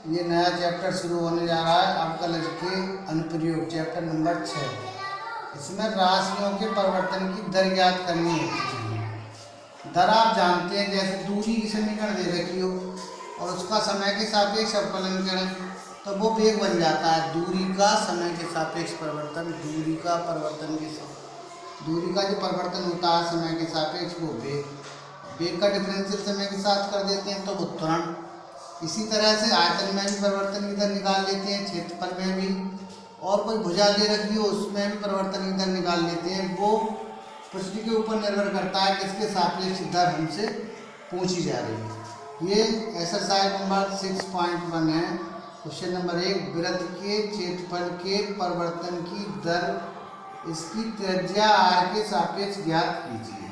ये नया चैप्टर शुरू होने जा रहा है आपका के अनुप्रयोग चैप्टर नंबर 6। इसमें राशियों के परिवर्तन की दर ज्ञात करनी होती है। दर आप जानते हैं, जैसे दूरी की समीकरण दे रखी हो और उसका समय के सापेक्ष अवकलन करें तो वो वेग बन जाता है। दूरी का समय के सापेक्ष परिवर्तन, दूरी का परिवर्तन के दूरी का जो परिवर्तन होता है समय के सापेक्ष वो वेग का डिफरेंशियल समय के साथ कर देते हैं तो वो त्वरण। इसी तरह से आयतन में भी परिवर्तन की दर निकाल लेते हैं, क्षेत्रफल में भी, और कोई भुजा दे रखी हो उसमें भी परिवर्तन की दर निकाल लेते हैं। वो प्रश्न के ऊपर निर्भर करता है किसके सापेक्ष दर हमसे पूछी जा रही है। ये एक्सरसाइज नंबर 6.1 है। क्वेश्चन नंबर 1, वृत्त के क्षेत्रफल के परिवर्तन की दर इसकी त्रिज्या r के सापेक्ष ज्ञात कीजिए।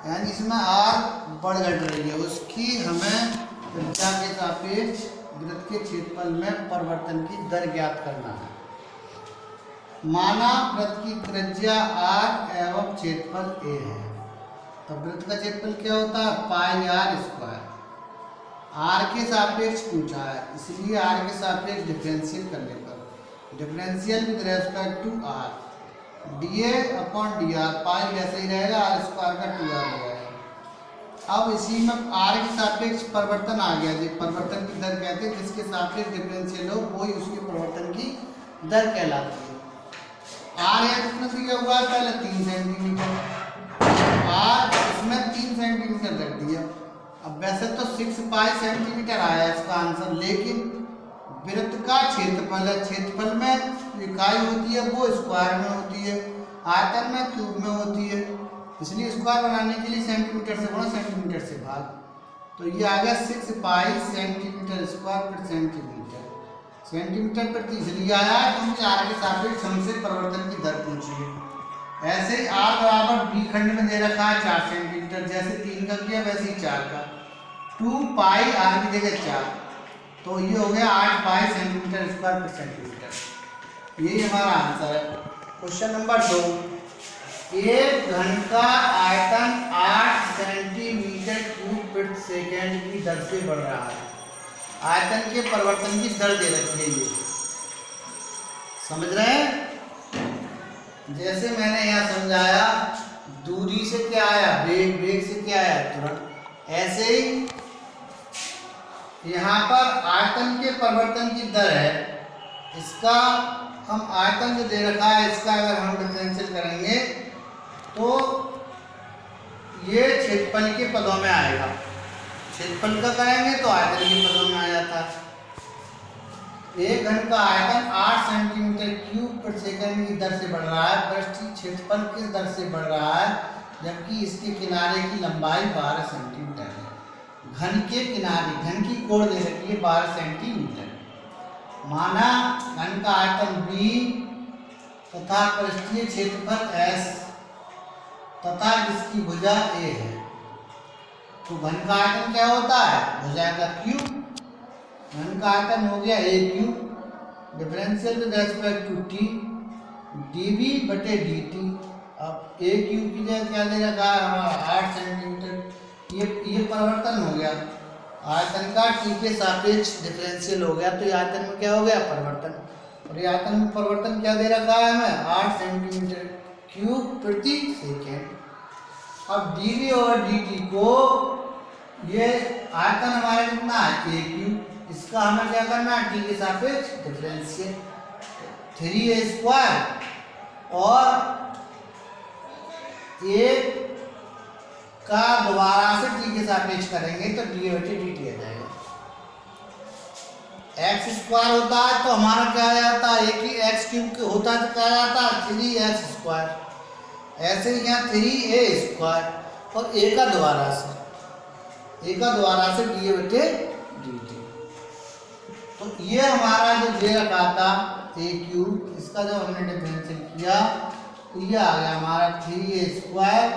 यानी इसमें r बढ़ घट रही है, उसकी हमें त्रिज्या के सापेक्ष वृत्त के क्षेत्रफल में परिवर्तन की दर ज्ञात करना है। माना वृत्त की त्रिज्या r एवं क्षेत्रफल a है, तो वृत्त का क्षेत्रफल क्या होता है पाई r स्क्वायर। r के सापेक्ष पूछा है, इसलिए r के सापेक्ष डिफरेंशियल करने पर differential with respect to r dA upon dr, pi वैसे ही रहेगा, r स्क्वायर का 2r हो जाएगा। अब इसी में r के सापेक्ष परिवर्तन आ गया, जी परिवर्तन की दर कहते हैं जिसके सापेक्ष डिफरेंशियल हो वही उसके परिवर्तन की दर कहलाती है। r या कितना दिया हुआ है पहले 3 सेंटीमीटर, r इसमें 3 सेंटीमीटर रख दिया। अब वैसे तो 6 पाई सेंटीमीटर आया इसका आंसर, लेकिन वृत्त का क्षेत्रफल है, क्षेत्रफल में इकाई होती है वो स्क्वायर में होती है, आयतन में क्यूब में होती है, इसलिए स्क्वायर बनाने के लिए सेंटीमीटर से गुणा सेंटीमीटर से भाग, तो ये आ गया 6 पाई सेंटीमीटर स्क्वायर पर सेंटीमीटर, सेंटीमीटर प्रति इसलिए आया है क्योंकि r के सापेक्ष हमसे परिवर्तन की दर पूछी है। ऐसे ही r बराबर b खंड में दे रखा है 4 सेंटीमीटर, जैसे 3 का किया वैसे ही 4 का, 2 पाई r की जगह 4, तो ये हो गया 8 पाई सेंटीमीटर स्क्वायर पर सेंटीमीटर। यही हमारा आंसर है। क्वेश्चन नंबर 2, एक घन का आयतन 8 सेंटीमीटर क्यूब प्रति सेकेंड की दर से बढ़ रहा है। आयतन के परिवर्तन की दर दे रखी है, ये समझ रहे हैं। जैसे मैंने यहाँ समझाया, दूरी से क्या आया वेग, वेग से क्या आया त्वरण, ऐसे ही यहाँ पर आयतन के परिवर्तन की दर है, इसका हम आयतन जो दे रखा है इसका अगर हम डिफरेंशियल करेंगे तो ये क्षेत्रफल के पदों में आएगा, क्षेत्रफल का करेंगे तो आयतन के पदों में आ जाता है। एक घन का आयतन 8 सेंटीमीटर क्यूब प्रति सेकंड की दर से बढ़ रहा है। पृष्ठीय क्षेत्रफल किस दर से बढ़ रहा है, जबकि इसके किनारे की लंबाई 12 सेंटीमीटर है। घन के किनारे, घन की कोण दे रखी है 12 सेंटीमीटर। माना घन का आयतन b तथा पृष्ठीय क्षेत्रफल s तथा जिसकी भुजा a है, तो घन का आयतन क्या होता है भुजा का क्यूब, घन का आयतन हो गया a cube, differential with respect to t dv बटे dt। अब a क्यूब की जगह क्या दे रखा है हमारा 8 सेंटीमीटर, ये परिवर्तन हो गया, आयतन का t के सापेक्ष डिफरेंशियल हो गया, तो ये आयतन में क्या हो गया परिवर्तन, और ये आयतन में परिवर्तन क्या दे रखा है हमें 8 सेंटीमीटर क्यूब प्रति सेकेंड। अब dv और dt को, ये आयतन हमारा कितना है a क्यूब, इसका हमें क्या करना है t के सापेक्ष डिफरेंशियल 3a स्क्वायर, और a का दोबारा से t के सापेक्ष करेंगे तो d बटे dt आ जाएगा। x स्क्वायर होता है तो हमारा क्या आ जाता है, एक ही x क्यूब होता है तो क्या आ जाता है 3x स्क्वायर, ऐसे ही यहाँ 3a स्क्वायर और a का दोबारा से d बटे dt। तो ये हमारा जो दे रखा था a क्यूब, इसका जब हमने डिफरेंशियल किया तो ये आ गया हमारा 3a स्क्वायर,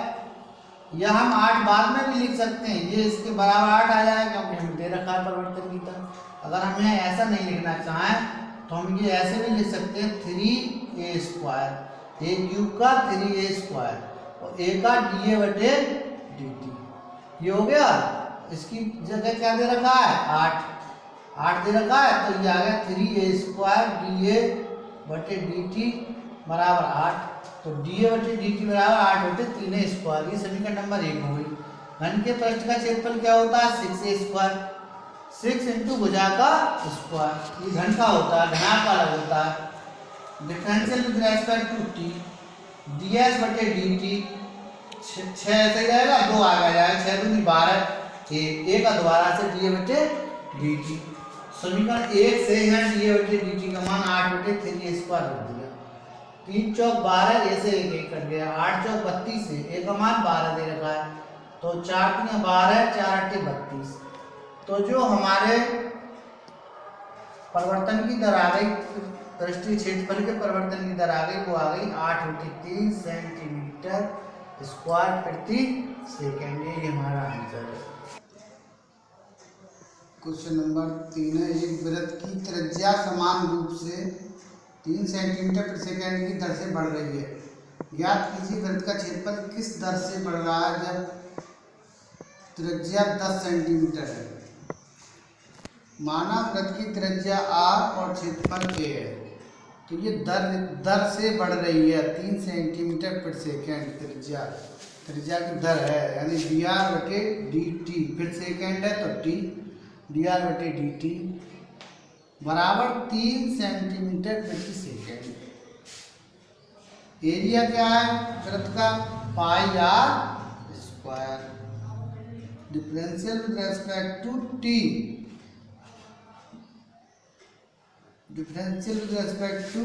या हम 8 बाद में भी लिख सकते हैं, ये इसके बराबर 8 आ जाएगा क्योंकि हम दे रखा है परिवर्तन की दर। अगर हमें ऐसा नहीं लिखना चाहें तो हम ये ऐसे भी लिख सकते हैं 3a स्क्वायर, a क्यूब का 3a स्क्वायर और a का dA बटे dt, ये हो गया। इसकी जगह क्या दे रखा है 8, 8 दे रखा है, तो ये आ गया 3a² dA बटे dt बराबर 8। तो dA बटे dt बराबर 8 बटे 3a²। ये समीकरण नंबर 1 हो गई। घन के पृष्ठ का क्षेत्रफल क्या होता है? 6a²। 6 इंटू भुजा का स्क्वायर, ये घन का होता है, घनाभ का अलग होता है। Differential with respect to t ds बटे dt 6 ऐसे ही रहेगा, 2 आगे जाएगा, 6 दूनी 12, ए का दोबारा से dA बटे dt। समीकरण 1 से यहाँ dA बटे dt का मान 8 बटे 3a² रख दिया। 3 चौक 12, ऐसे एक एक कट गया, 8 चौक 32 है, ए का मान 12 दे रखा है, तो 4 3 12, 4 8 32। तो जो हमारे परिवर्तन की दर आ गई, पृष्ठीय क्षेत्रफल के परिवर्तन की दर आ गई, वो आ गई 8 बटे 3 सेंटीमीटर स्क्वायर प्रति सेकेंड। ये हमारा आंसर है। क्वेश्चन नंबर 3 है, एक वृत्त की त्रिज्या समान रूप से 3 सेंटीमीटर प्रति सेकेंड की दर से बढ़ रही है। ज्ञात कीजिए वृत्त का क्षेत्रफल किस दर से बढ़ रहा है जब त्रिज्या 10 सेंटीमीटर है। माना वृत्त की त्रिज्या r और क्षेत्रफल a है, तो ये दर से बढ़ रही है 3 सेंटीमीटर प्रति सेकेंड। त्रिज्या की दर है, यानी dr बटे dt, फिर सेकेंड है तो t, dr बटे dt बराबर 3 सेंटीमीटर प्रति सेकेंड। एरिया क्या है वृत्त का? πr²। Differential with respect to t, differential with respect to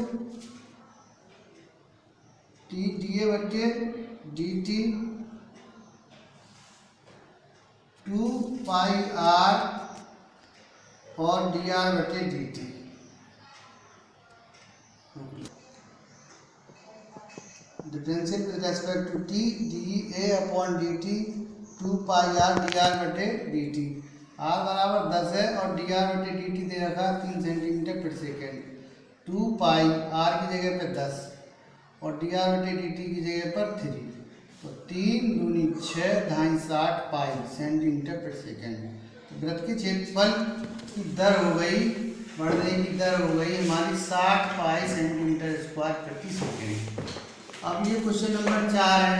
t dA बटे dt 2πr और dr बटे dt। Differential with respect to t dA upon dt 2πr dr बटे dt। r बराबर 10 है और dr बटे dt दे रखा 3 सेंटीमीटर प्रति सेकेंड। 2π r की जगह पे 10 और dr बटे dt की जगह पर 3, तो 3 दूनी 6 ढाई 60 पाई सेंटीमीटर प्रति सेकेंड। तो वृत्त के क्षेत्रफल की दर हो गई, बढ़ने की दर हो गई हमारी 60 पाई सेंटीमीटर स्क्वायर प्रति सेकेंड। अब ये क्वेश्चन नंबर 4 है,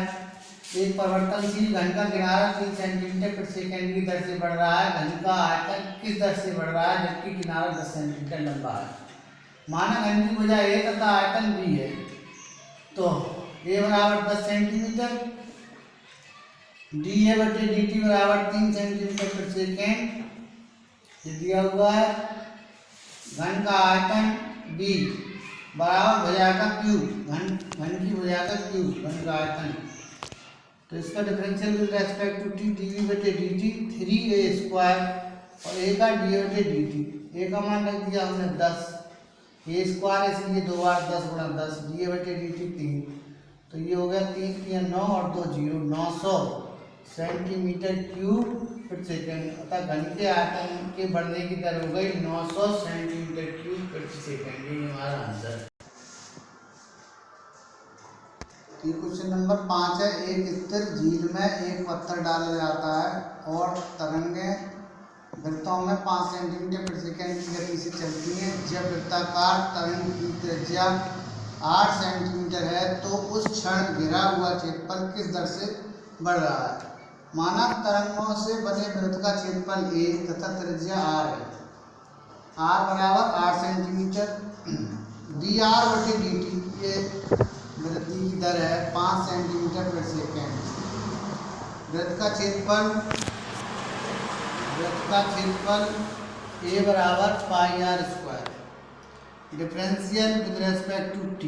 एक परिवर्तनशील घन का किनारा 3 सेंटीमीटर प्रति सेकेंड की दर से बढ़ रहा है। घन का आयतन किस दर से बढ़ रहा है जबकि किनारा 10 सेंटीमीटर लंबा है। माना घन की भुजा a तथा आयतन b है, तो a बराबर 10 सेंटीमीटर, dA बटे dt बराबर 3 सेंटीमीटर प्रति सेकेंड ये दिया हुआ है। घन का आयतन b बराबर भुजा का क्यूब, घन की भुजा का क्यूब, घन का आयतन। तो इसका differential with respect to t dv बटे dt 3a² और a का dA बटे dt। a का मान रख दिया हमने 10, a² इसलिए 2 बार 10 गुणा 10, dA बटे dt 3, तो ये हो गया 3 3 9 और 2 0, 900 सेंटीमीटर क्यूब प्रति सेकेंड। अतः घन के आयतन के बढ़ने की दर हो गई 900 सेंटीमीटर क्यूब प्रति सेकेंड। ये हमारा आंसर है। ये क्वेश्चन नंबर 5 है, एक स्थिर झील में एक पत्थर डाला जाता है और तरंगें वृत्तों में 5 सेंटीमीटर प्रति सेकेंड की गति से चलती हैं। जब वृत्ताकार तरंग की त्रिज्या 8 सेंटीमीटर है तो उस क्षण घिरा हुआ क्षेत्रफल किस दर से बढ़ रहा है। माना तरंगों से बने वृत्त का क्षेत्रफल a तथा त्रिज्या r है। r बराबर 8 सेंटीमीटर, dr बटे dt ये वृद्धि की दर है 5 सेंटीमीटर प्रति सेकेंड। वृत्त का क्षेत्रफल a बराबर πr²। Differential with respect to t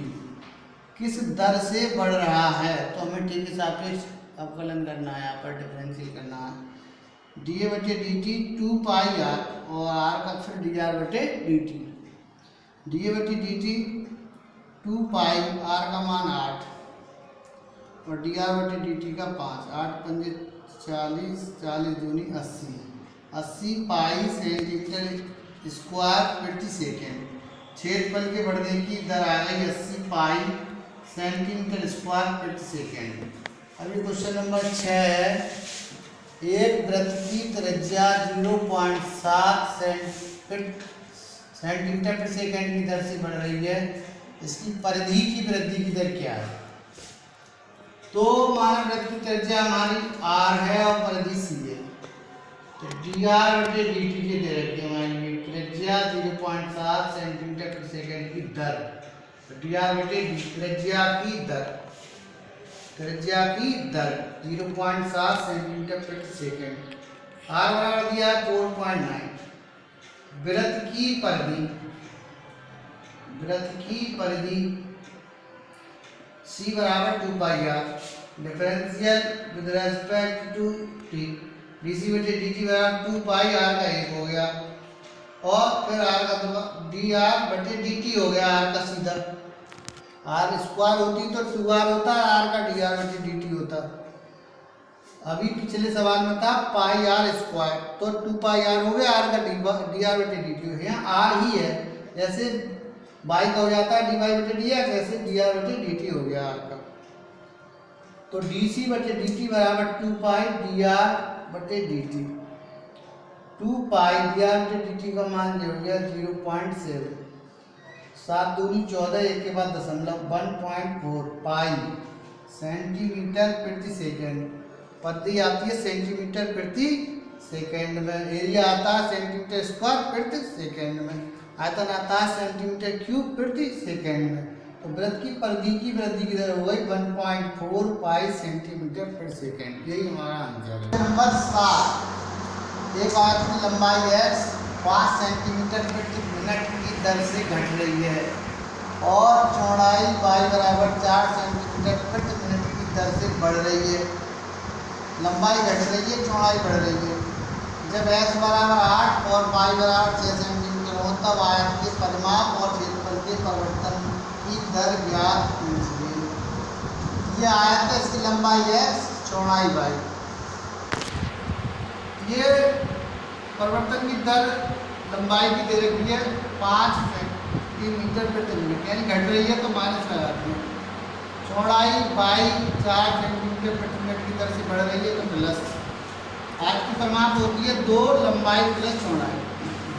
किस दर से बढ़ रहा है, तो हमें t के सापेक्ष अवकलन करना है, यहाँ पर डिफरेंशियल करना है। dA बटे dt 2πr और r का फिर dr बटे dt। dA बटे dt 2π, r का मान 8 और dr बटे dt का 5, 8 पंजे 40, 40 दूनी 80, 80 पाई सेंटीमीटर स्क्वायर प्रति सेकेंड। क्षेत्रफल के बढ़ने की दर आ गई 80 पाई सेंटीमीटर स्क्वायर प्रति सेकेंड। अभी क्वेश्चन नंबर 6 है, एक वृत्त की त्रिज्या 0.7 फीट सेंटीमीटर प्रति सेकंड की दर से बढ़ रही है, इसकी परिधि की वृद्धि की दर क्या है? तो मानव वृत्त की त्रिज्या हमारी r है और परिधि c है, तो dr/dt के दे रखी है हमारी त्रिज्या 0.7 सेंटीमीटर प्रति सेकंड की दर, तो dr/dt त्रिज्या की दर 0.7 सेंटीमीटर प्रति सेकंड, r बराबर दिया है 4.9। वृत्त की परिधि c बराबर 2 pi r, differential with respect to t, dc/dt बराबर 2 पाई r का 1 हो गया, और फिर r का dr/dt हो गया, r का सीधा r स्क्वायर होती तो 2r होता, r का dr/dt होता। अभी पिछले सवाल में था पाई आर स्क्वायर, तो 2 पाई आर हो गया, r का dr/dt हो गया, r ही है, जैसे बाई का हो जाता है dy/dx, ऐसे dr/dt हो गया r का। तो dc/dt बराबर 2 पाई dr/dt, 2 पाई dr/dt का मान जो हो गया 0.7, 7 दूनी 14, एक के बाद दशमलव 1.4 पाई सेंटीमीटर प्रति सेकंड, परिधि आती है सेंटीमीटर प्रति सेकंड में, एरिया आता है सेंटीमीटर स्क्वायर प्रति सेकंड में, आयतन आता है सेंटीमीटर क्यूब प्रति सेकंड में। तो वृत्त की परिधि की वृद्धि की दर हो गई 1.4 पाई सेंटीमीटर प्रति सेकंड। यही हमारा आंसर है। नंबर 7, एक आयत की लंबाई x 5 सेंटीमीटर प्रति मिनट की दर से घट रही है और चौड़ाई y बराबर 4 सेंटीमीटर प्रति मिनट की दर से बढ़ रही है। लंबाई घट रही है, चौड़ाई बढ़ रही है। जब x बराबर 8 और y बराबर 6 सेंटीमीटर हो तब आयत के परिमाप और क्षेत्रफल के परिवर्तन की दर ज्ञात कीजिए। ये आयत है, इसकी लंबाई x, चौड़ाई y। ये परिवर्तन की दर लंबाई की दे रखी है 5 सेंटीमीटर प्रति मिनट, यानी घट रही है तो माइनस लगाती है। चौड़ाई y 4 सेंटीमीटर प्रति मिनट की दर से बढ़ रही है तो प्लस। आयत की परिमाप होती है 2 लंबाई प्लस चौड़ाई,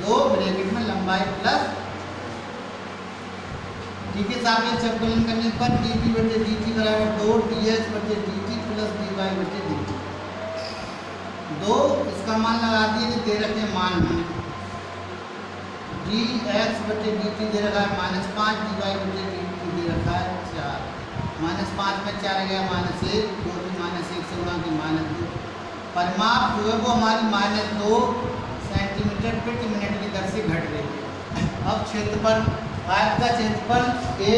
2 ब्रैकेट में लंबाई प्लस डी के सापेक्ष अवकलन करने पर dp/dt बराबर 2 dh/dt प्लस dy/dt। 2 इसका मान लगा दिए कि दे रखे मान में dx/dt दे रखा है -5, dy/dt दे रखा है 4, -5 में 4 गया -1, 2 की -1 से गुणा की -2। परिमाप जो है वो हमारी -2 सेंटीमीटर प्रति मिनट की दर से घट रही है। अब क्षेत्रफल, आयत का क्षेत्रफल a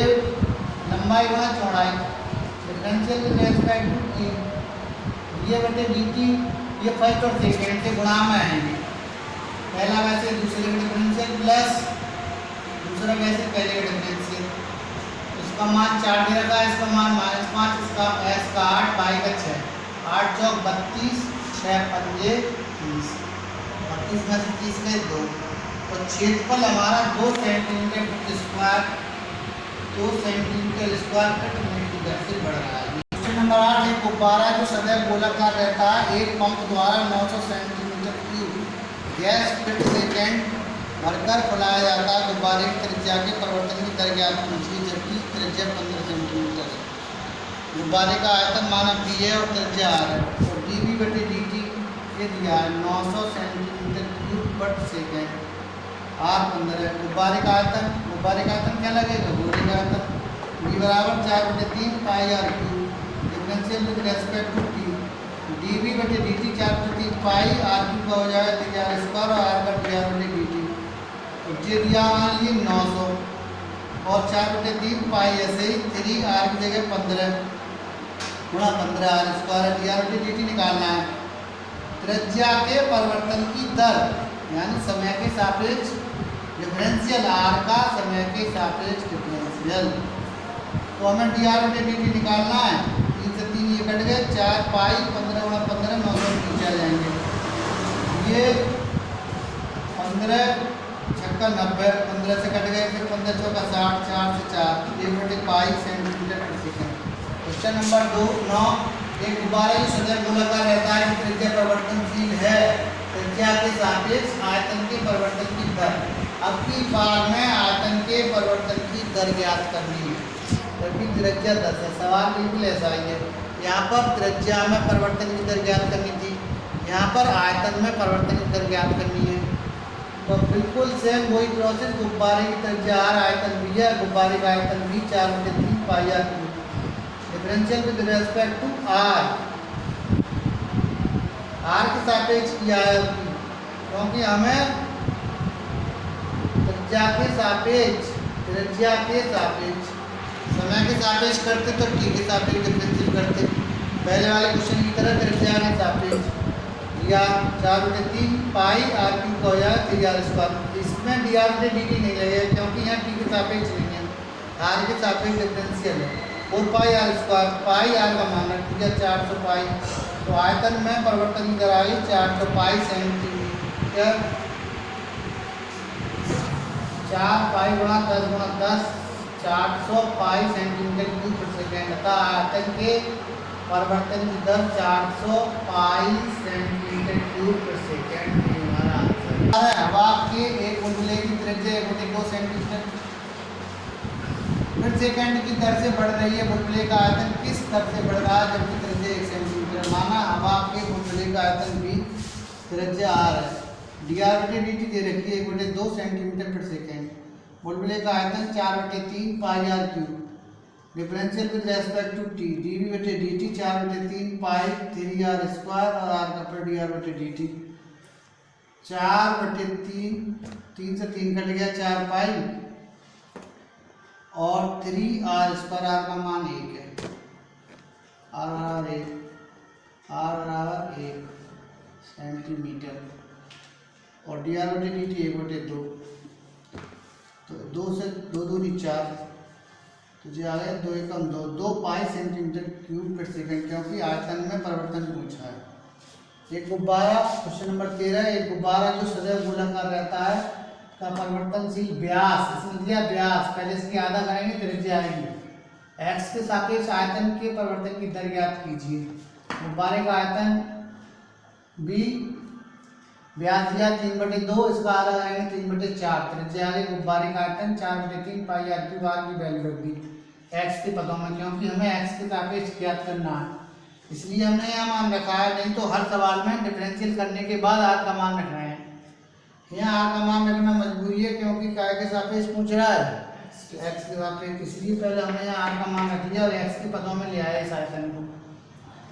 लंबाई गुणा चौड़ाई, differential with respect to t, dA/dt ये फर्स्ट और सेकंड के गुणा में आएंगे। पहला वैसे दूसरे का डिफरेंशियल प्लस दूसरा वैसे पहले का डिफरेंशियल। इसका मान 4 दे रखा है, इसका मान -5, इसका s का 8, y का 6, 8 चौक 32, 6 पंजे 30, 32 में से 30 गए 2। तो क्षेत्रफल हमारा 2 सेंटीमीटर प्रति स्क्वायर, 2 सेंटीमीटर स्क्वायर प्रति मिनट की दर से बढ़ रहा है। क्वेश्चन नंबर 8, एक गुब्बारा जो सदैव गोलाकार रहता है, एक पंप द्वारा 900 सेंटीमीटर क्यूब गैस प्रति सेकंड भरकर फैलाया जाता है। गुब्बारे की त्रिज्या के परिवर्तन की दर ज्ञात कीजिए, जबकि त्रिज्या 15 सेंटीमीटर है। गुब्बारे का आयतन माना b है और त्रिज्या r है, और dv/dt ये दिया है 900 सेंटीमीटर क्यूब पर सेकंड, r 15 है। गुब्बारे का आयतन क्या लगेगा? गोले का आयतन b बराबर 4/3 pi r cube, differential with respect to t, dv/dt 4/3 pi r cube का हो जाएगा 3r स्क्वायर और r का dr/dt। तो ये दिया मान लिए 900 और 4/3 पाई ऐसे ही 3r की जगह 15 गुणा 15r स्क्वायर, dr/dt निकालना है। त्रिज्या के परिवर्तन की दर यानी समय के सापेक्ष डिफरेंशियल, r का समय के सापेक्ष डिफरेंशियल। तो हमें dr/dt निकालना है। 3 से 3 ये कट गए, 4 पाई 15 गुणा 15 900 नीचे आ जाएंगे। ये 15 छक्का 90, 15 से कट गए, फिर 15 चौका 60, 4 से 4 1 पाई सेंटीमीटर प्रति सेकंड। क्वेश्चन नंबर 9, एक गुब्बारा जो सदैव गोलाकार रहता है, त्रिज्या परिवर्तनशील है, त्रिज्या के सापेक्ष आयतन के परिवर्तन की दर। अब की बार में आयतन के परिवर्तन की दर ज्ञात करनी है, जबकि त्रिज्या 10 है। सवाल बिल्कुल ऐसा ही है। यहाँ पर त्रिज्या में परिवर्तन की दर ज्ञात करनी थी, यहाँ पर आयतन में परिवर्तन की दर ज्ञात करनी है। तो बिल्कुल सेम वही प्रोसेस। गुब्बारे की त्रिज्या r, आयतन v है, गुब्बारे का आयतन v 4/3 pi r cube. Differential with respect to r, r के सापेक्ष किया है, क्योंकि हमें त्रिज्या के सापेक्ष समय के सापेक्ष करते तो t के सापेक्ष डिफरेंशियल करते। पहले वाले क्वेश्चन की तरह त्रिज्या के सापेक्ष या 4/3 पाई r क्यूब हो जाए 3r²। इसमें dr/dt नहीं लगेगा, क्योंकि यहाँ t के सापेक्ष नहीं है, r के सापेक्ष डिफरेंशियल है। 4 पाई r², पाई r का मान रख दिया 400 पाई। तो आयतन में परिवर्तन की दर आई 400 पाई सेंटीमीटर। 4 पाई गुणा 10 गुणा 10 400 पाई सेंटीमीटर क्यूब प्रति सेकेंड। अतः आयतन के परिवर्तन की दर 400 पाई सेंटीमीटर क्यूब प्रति सेकेंड हमारा आंसर है। हवा के एक बुलबुले की त्रिज्या 1/2 सेंटीमीटर प्रति सेकेंड की दर से बढ़ रही है। बुलबुले का आयतन किस दर से बढ़ रहा है, जबकि त्रिज्या 1 सेंटीमीटर। माना हवा के बुलबुले का आयतन भी त्रिज्या r है, dr/dt दे रखी है 1/2 सेंटीमीटर प्रति सेकेंड। बुलबुले का आयतन 4/3 pi r cube. Differential with respect to t, dv/dt 4/3 pi 3r² और r का पर dr/dt 4/3, 3 से 3 कट गया 4 पाई और 3r², r का मान 1 है, r बराबर 1 सेंटीमीटर और dr/dt 1/2। तो 2 से 2 दूनी 4, तो जो आ गया 2 एकम 2, 2 पाई सेंटीमीटर क्यूब प्रति सेकेंड, क्योंकि आयतन में परिवर्तन पूछा है। एक गुब्बारा, क्वेश्चन नंबर 13, एक गुब्बारा जो सदैव गोलाकार रहता है का परिवर्तनशील व्यास, इसमें दिया व्यास, पहले इसकी आधा करेंगे त्रिज्या आएगी। x के सापेक्ष आयतन के परिवर्तन की दर ज्ञात कीजिए। गुब्बारे का आयतन b, व्यास दिया 3/2, इसका आधा करेंगे 3/4, त्रिज्या आगे गुब्बारे का आयतन 4/3 पाई r क्यूब, r की वैल्यू रख दी x के पदों में, क्योंकि हमें x के सापेक्ष ज्ञात करना है, इसलिए हमने यह मान रखा है। नहीं तो हर सवाल में डिफरेंशियल करने के बाद r का मान रख रहे हैं। यहाँ r का मान रखना मजबूरी है, क्योंकि काय के सापेक्ष पूछ रहा है, x के सापेक्ष, इसलिए पहले हमने यहाँ r का मान रख दिया और x के पदों में ले आया इस आयतन को।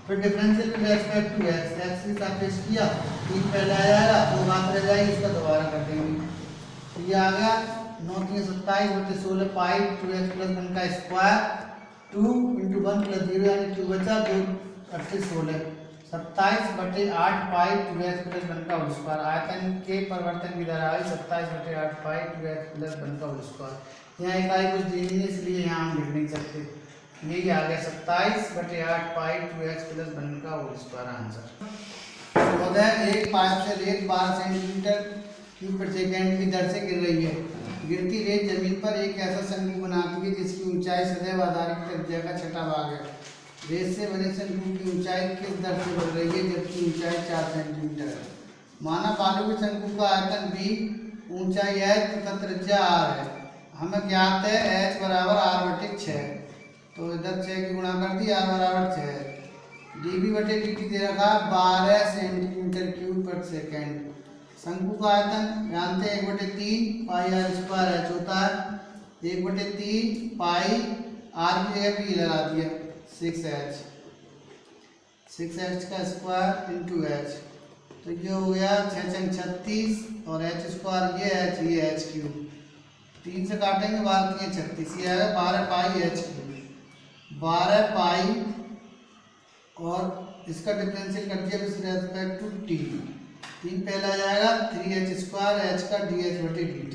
फिर differential with respect to x, x के सापेक्ष किया, 3 पहले आ जाएगा, 2 बात रह जाएगी, इसका दोबारा कर देंगे। तो ये आ गया 9 3 27 16 पाई 2x + 1 का स्क्वायर, 2 × 1 + 0 यानी 2 बचा, 2 38 16 27/8 पाई 2x + 1 का होल स्क्वायर। आयतन के परिवर्तन की दर आई 27/8 पाई 2x + 1 का होल स्क्वायर। यहाँ इकाई कुछ दी नहीं है, इसलिए यहाँ हम लिख नहीं सकते। यही आ गया 27/8 पाई 2x + 1 का होल स्क्वायर आंसर। महोदय, एक पाइप से रेत 12 सेंटीमीटर क्यूब प्रति सेकेंड की दर से गिर रही है। गिरती रेत जमीन पर एक ऐसा शंकु बनाती है जिसकी ऊंचाई सदैव आधारित त्रिज्या का 6वां भाग है। रेत से बने शंकु की ऊंचाई किस दर से बढ़ रही है, जबकि ऊंचाई 4 सेंटीमीटर है। माना बालू के शंकु का आयतन b, ऊंचाई h तथा त्रिज्या r है। हमें ज्ञात है h बराबर r/6, तो इधर 6 की गुणा कर दी, r बराबर 6। dv/dt दे रखा 12 सेंटीमीटर क्यूब प्रति सेकेंड। शंकु का आयतन जानते हैं 1/3 पाई r² h होता है, 1/3 पाई r की जगह p लगा दिया 6h, 6h का स्क्वायर इंटू h, तो ये हो गया 6 × 36 और h² ये h क्यूब, 3 से काटेंगे 12 × 36, ये आएगा 12 पाई h क्यूब, 12 पाई और इसका डिफरेंशियल कर दिया विद रिस्पेक्ट टू t, 3 पहला आ जाएगा 3h² h का dh/dt।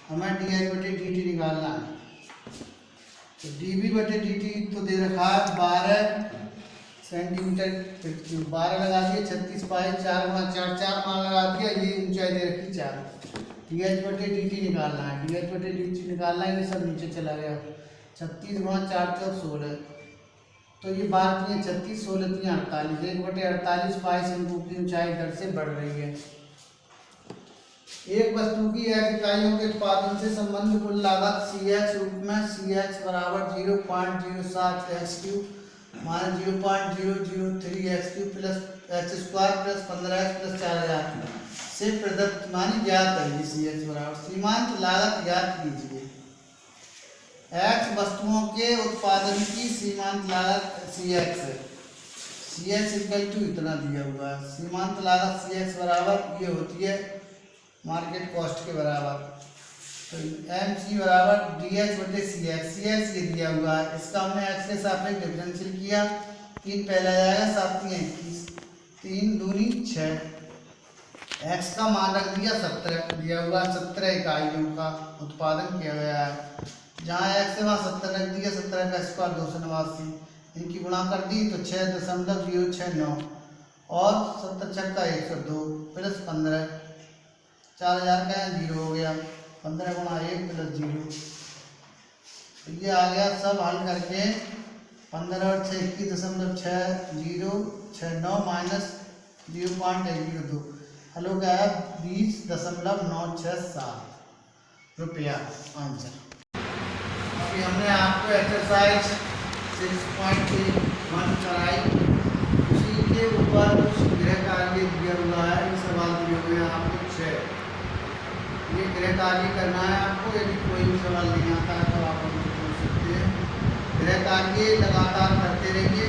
हमें dh/dt निकालना है, तो dv/dt तो दे रखा है 12 सेंटीमीटर क्यूब, 12 लगा दिए 36 पाई 4 × 4 4 मान लगा दिया, ये ऊंचाई दे रखी 4, dh/dt निकालना है, dh/dt निकालना है, ये सब नीचे चला गया, 36 × 4 = 16, तो ये 12 × 36 16 × 48, 1/48 पाई शंकु की ऊंचाई दर से बढ़ रही है। एक वस्तु की x इकाइयों के उत्पादन से संबंध कुल लागत CX रूप में CX बराबर 0.07 x cube minus 0.003 x cube plus x square plus 15x plus 4000 से प्रदत्त मानी ज्ञात है। CX बराबर सीमांत लागत ज्ञात कीजिए। x वस्तुओं के उत्पादन की सीमांत लागत CX है। CX इक्वल टू इतना दिया हुआ है। सीमांत लागत CX बराबर ये होती है मार्केट कॉस्ट के बराबर। तो MC बराबर DX बटे CX ये दिया हुआ है। इसका हमने x के सापेक्ष डिफरेंशियल किया। 3 पहला जाएगा 7 में 21 3 दूनी 6। x का मान रख दिया 17 दिया हुआ 17 इकाइयों का उत्पादन किया गया है। जहाँ x है वहाँ 70 रख दिया। 17 का स्क्वायर 289, इनकी गुणा कर दी तो 6.069 और 70 छक्का 102 प्लस 15 4000 का 0 हो गया। 15 गुणा 1 प्लस 0 तो ये आ गया। सब हल करके 15 और 6 21.6069 माइनस 0.102 हल हो गया 20.967 रुपया आंसर। अभी हमने आपको एक्सरसाइज 6.1 कराई। उसी के ऊपर कुछ गृह कार्य दिया हुआ है। ये सवाल दिए हुए हैं आपको 6। ये गृह कार्य करना है आपको। यदि कोई भी सवाल नहीं आता है तो आप हमसे पूछ सकते हैं। गृह कार्य लगातार करते रहिए।